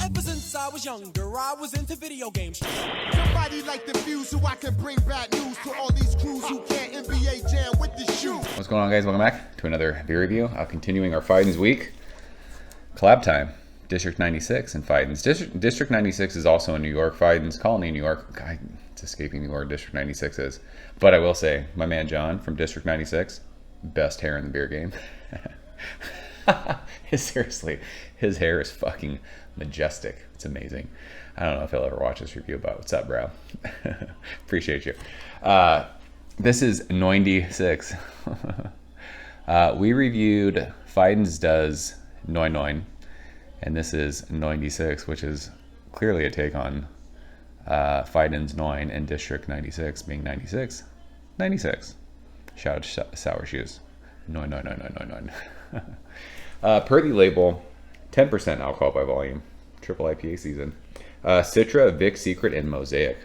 Ever since I was younger, I was into video games. Somebody like the fuse so I can bring bad news to all these crews who can't NBA jam with the shoe. What's going on, guys? Welcome back to another beer review. Continuing our Fidens week. Collab time. District 96 and Fidens. District 96 is also in New York. Fidens, Colony, New York. God, it's escaping me where District 96 is. But I will say, my man John from District 96, best hair in the beer game. Seriously, his hair is fucking majestic. It's amazing. I don't know if he'll ever watch this review, but what's up, bro? Appreciate you. This is Noinety 6. We reviewed Fidens Does Noin, and this is Noinety 6, which is clearly a take on Fidens Noin and District 96 being 96. 96. Shout out to Sour Shoes. Noin. Per the label, 10% alcohol by volume. Triple IPA season. Citra, Vic Secret, and Mosaic.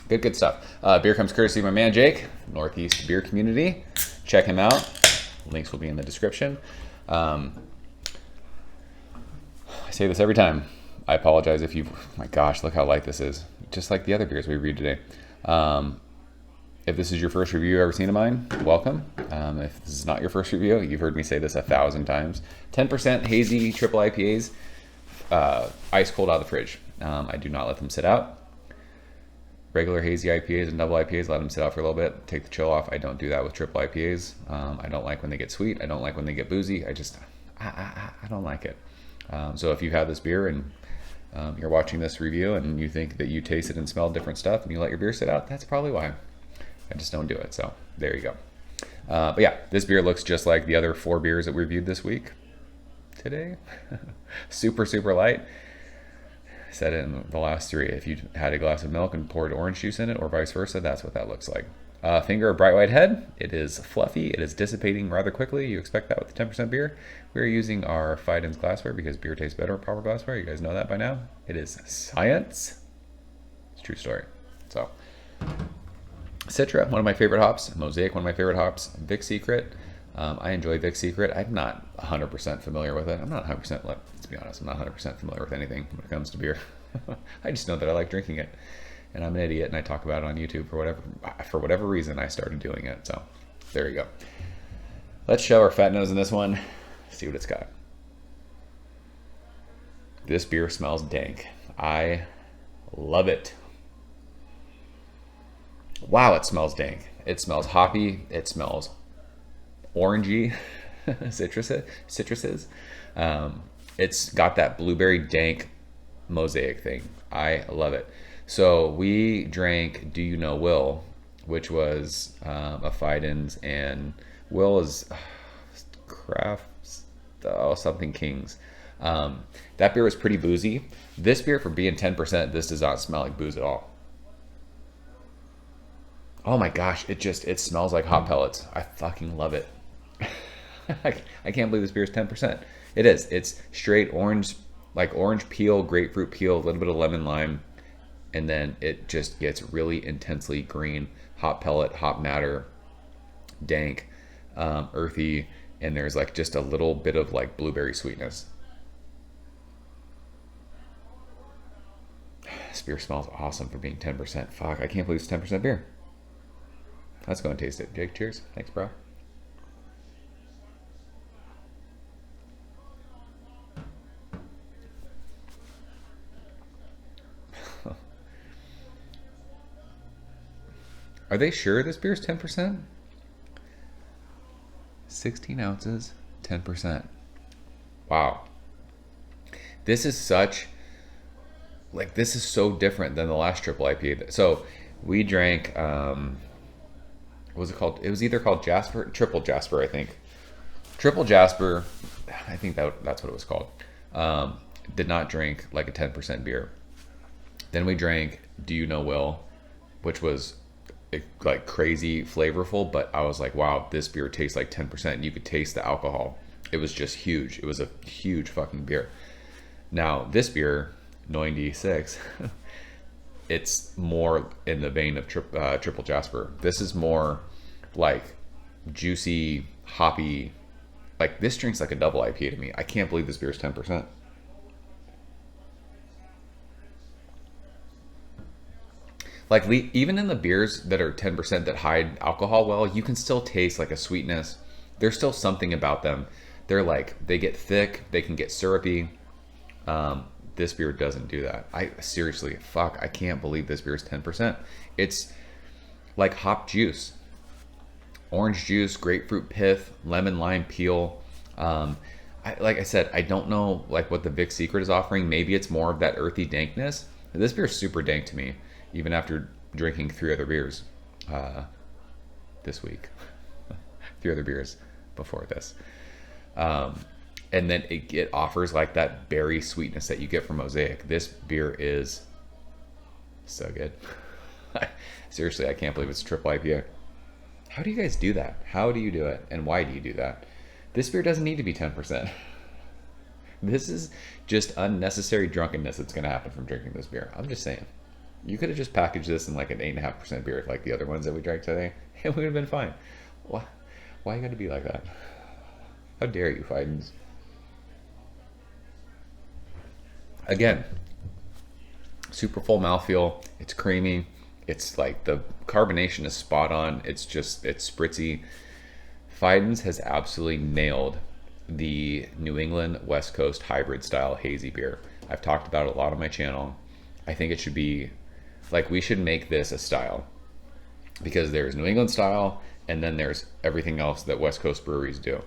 Good stuff. Beer comes courtesy of my man Jake, Northeast Beer Community. Check him out. Links will be in the description. I say this every time. I apologize if you... My gosh, look how light this is. Just like the other beers we reviewed today. If this is your first review you've ever seen of mine, welcome. If this is not your first review, you've heard me say this 1,000 times. 10% hazy triple IPAs, ice cold out of the fridge. I do not let them sit out. Regular hazy IPAs and double IPAs, let them sit out for a little bit, take the chill off. I don't do that with triple IPAs. I don't like when they get sweet. I don't like when they get boozy. I don't like it. So if you have this beer and you're watching this review and you think that you tasted and smelled different stuff and you let your beer sit out, that's probably why. I just don't do it. So there you go. But yeah, this beer looks just like the other 4 beers that we reviewed this week. Today. super light. I said it in the last 3. If you had a glass of milk and poured orange juice in it or vice versa, that's what that looks like. Finger of bright white head. It is fluffy. It is dissipating rather quickly. You expect that with the 10% beer. We're using our Fidens glassware because beer tastes better with proper glassware. You guys know that by now. It is science. It's a true story. So Citra, one of my favorite hops. Mosaic, one of my favorite hops. Vic Secret. I enjoy Vic Secret. I'm not 100% familiar with it. I'm not 100%, let's be honest, I'm not 100% familiar with anything when it comes to beer. I just know that I like drinking it. And I'm an idiot and I talk about it on YouTube for whatever reason I started doing it. So there you go. Let's show our fat nose in this one. See what it's got. This beer smells dank. I love it. Wow, it smells dank. It smells hoppy. It smells orangey, citruses. It's got that blueberry dank Mosaic thing. I love it. So we drank Do You Know Will, which was a Fidens, and Will is something Kings. That beer was pretty boozy. This beer, for being 10%, this does not smell like booze at all. Oh my gosh, it smells like hot pellets. I fucking love it. I can't believe this beer is 10%. It is. It's straight orange, like orange peel, grapefruit peel, a little bit of lemon lime, and then it just gets really intensely green, hop pellet, hop matter, dank, earthy, and there's like just a little bit of like blueberry sweetness. This beer smells awesome for being 10%. Fuck, I can't believe it's 10% beer. Let's go and taste it. Jake, cheers. Thanks, bro. Are they sure this beer is 10%? 16 ounces, 10%. Wow. This is such, like, this is so different than the last triple IPA. So we drank, what was it called? It was either called Jasper, Triple Jasper, I think. Triple Jasper, I think that's what it was called. Did not drink like a 10% beer. Then we drank Do You Know Will, which was like crazy flavorful, but I was like, wow, this beer tastes like 10%. And you could taste the alcohol. It was just huge. It was a huge fucking beer. Now this beer, Noinety 6, it's more in the vein of Triple Jasper. This is more like juicy, hoppy. Like, this drink's like a double IPA to me. I can't believe this beer is 10%. like even in the beers that are 10% that hide alcohol well, you can still taste like a sweetness. There's still something about them. They're like, they get thick, they can get syrupy. This beer doesn't do that. I seriously, I can't believe this beer is 10%. It's like hop juice, orange juice, grapefruit pith, lemon lime peel. Like I said, I don't know like what the Vic Secret is offering. Maybe it's more of that earthy dankness. This beer is super dank to me, even after drinking 3 other beers this week. 3 other beers before this. And then it offers like that berry sweetness that you get from Mosaic. This beer is so good. Seriously, I can't believe it's triple IPA. How do you guys do that? How do you do it? And why do you do that? This beer doesn't need to be 10%. This is just unnecessary drunkenness that's going to happen from drinking this beer. I'm just saying. You could have just packaged this in like an 8.5% beer like the other ones that we drank today, and we would have been fine. Why you got to be like that? How dare you, Fidens? Again, super full mouthfeel. It's creamy. It's like the carbonation is spot on. It's spritzy. Fidens has absolutely nailed the New England West Coast hybrid style hazy beer. I've talked about it a lot on my channel. I think it should be like, we should make this a style, because there's New England style and then there's everything else that West Coast breweries do.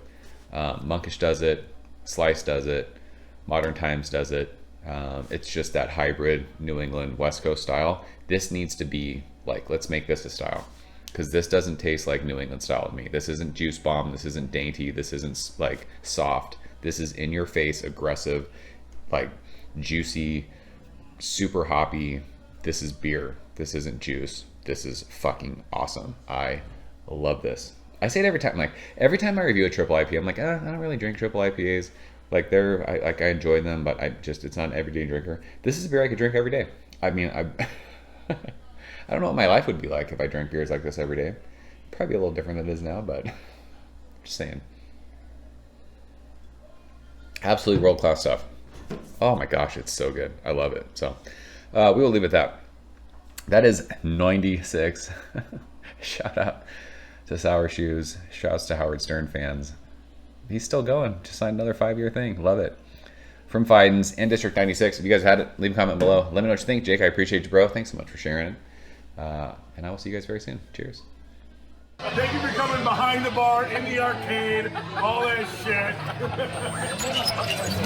Monkish does it, Slice does it, Modern Times does it. It's just that hybrid New England West Coast style. This needs to be like, let's make this a style, because this doesn't taste like New England style to me. This isn't juice bomb. This isn't dainty. This isn't like soft. This is in your face, aggressive, like juicy, super hoppy. This is beer. This isn't juice. This is fucking awesome. I love this. I say it every time. Like every time I review a triple IPA, I'm like, I don't really drink triple IPAs. Like I enjoy them, but it's not an everyday drinker. This is a beer I could drink every day. I mean, I don't know what my life would be like if I drank beers like this every day. Probably a little different than it is now, but just saying. Absolutely world-class stuff. Oh my gosh, it's so good. I love it. So we will leave it at that. That is 96. Shout out to Sour Shoes. Shouts to Howard Stern fans. He's still going. Just signed another 5-year thing. Love it. From Fidens and District 96. If you guys had it, leave a comment below. Let me know what you think. Jake, I appreciate you, bro. Thanks so much for sharing it. And I will see you guys very soon. Cheers. Thank you for coming behind the bar, in the arcade, all that shit.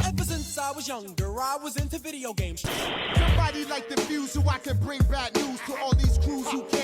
Ever since I was younger, I was into video games. Somebody like the Fuse, so I can bring bad news to all these crews who can't